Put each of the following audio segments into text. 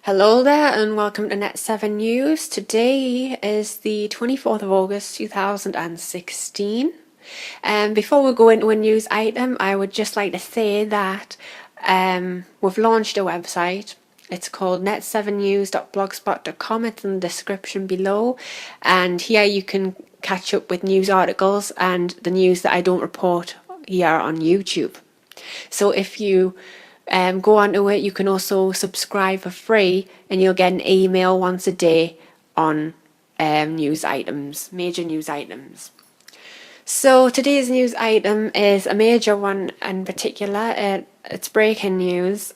Hello there and welcome to Net 7 News. Today is the 24th of August 2016. Before we go into a news item, I would just like to say that we've launched a website. It's called net7news.blogspot.com. It's in the description below, and here you can catch up with news articles and the news that I don't report here on YouTube. So if you go onto it, you can also subscribe for free and you'll get an email once a day on news items, major news items. So today's news item is a major one in particular. It's breaking news.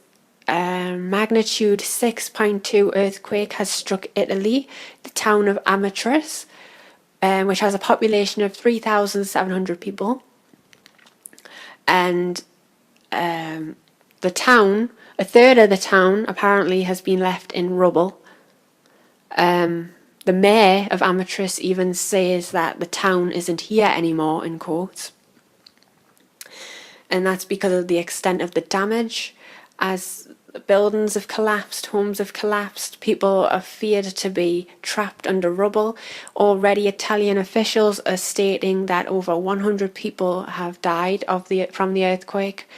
Magnitude 6.2 earthquake has struck Italy, the town of Amatrice, which has a population of 3,700 people. And the town, a third of the town apparently has been left in rubble. The mayor of Amatrice even says that the town isn't here anymore, in quotes. And that's because of the extent of the damage. As buildings have collapsed, homes have collapsed, people are feared to be trapped under rubble. Already Italian officials are stating that over 100 people have died from the earthquake.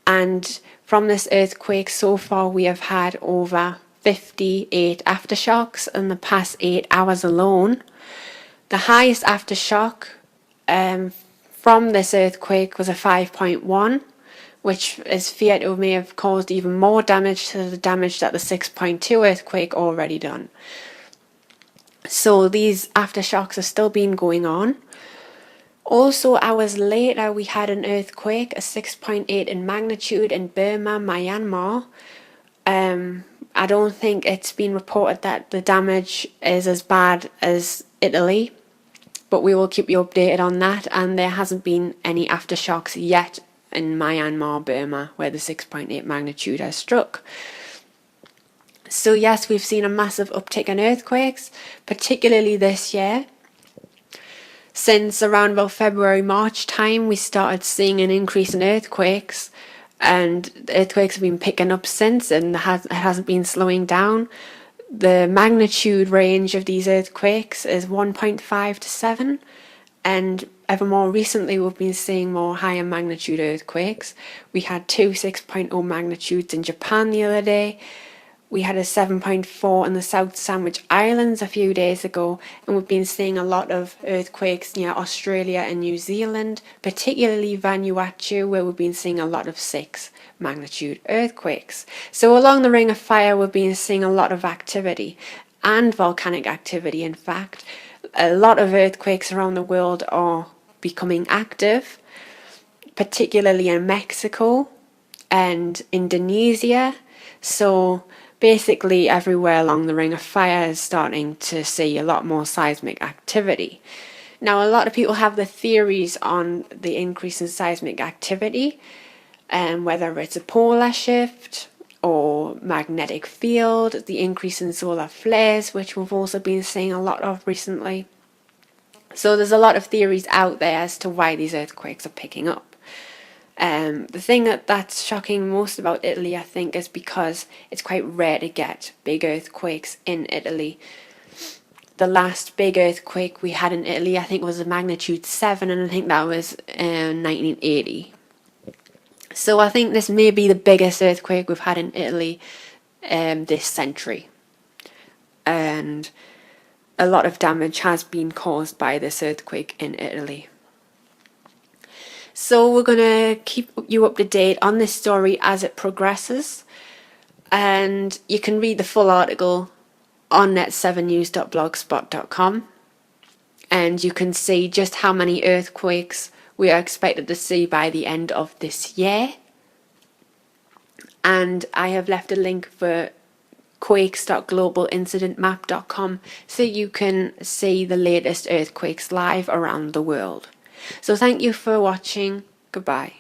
And from this earthquake so far we have had over 58 aftershocks in the past 8 hours alone. The highest aftershock from this earthquake was a 5.1, which is feared to may have caused even more damage to the damage that the 6.2 earthquake already done. So these aftershocks are still been going on. Also, hours later, we had an earthquake, a 6.8 in magnitude in Burma, Myanmar. I don't think it's been reported that the damage is as bad as Italy, but we will keep you updated on that. And there hasn't been any aftershocks yet in Myanmar, Burma, where the 6.8 magnitude has struck. So yes, we've seen a massive uptick in earthquakes, particularly this year. Since around about February, March time, we started seeing an increase in earthquakes, and the earthquakes have been picking up since, and it hasn't been slowing down. The magnitude range of these earthquakes is 1.5 to 7, and ever more recently we've been seeing more higher magnitude earthquakes. We had 2 6.0 magnitudes in Japan the other day. We had a 7.4 in the South Sandwich Islands a few days ago, and we've been seeing a lot of earthquakes near Australia and New Zealand, particularly Vanuatu, where we've been seeing a lot of 6 magnitude earthquakes. So along the Ring of Fire, we've been seeing a lot of activity, and volcanic activity in fact. A lot of earthquakes around the world are becoming active, particularly in Mexico and Indonesia. So basically everywhere along the Ring of Fire is starting to see a lot more seismic activity. Now, a lot of people have the theories on the increase in seismic activity, and whether it's a polar shift or magnetic field, the increase in solar flares, which we've also been seeing a lot of recently. So there's a lot of theories out there as to why these earthquakes are picking up. The thing that's shocking most about Italy, I think, is because it's quite rare to get big earthquakes in Italy. The last big earthquake we had in Italy, I think, was a magnitude 7, and I think that was in 1980. So I think this may be the biggest earthquake we've had in Italy this century. And a lot of damage has been caused by this earthquake in Italy. So we're going to keep you up to date on this story as it progresses, and you can read the full article on net7news.blogspot.com, and you can see just how many earthquakes we are expected to see by the end of this year. And I have left a link for quakes.globalincidentmap.com so you can see the latest earthquakes live around the world. So thank you for watching. Goodbye.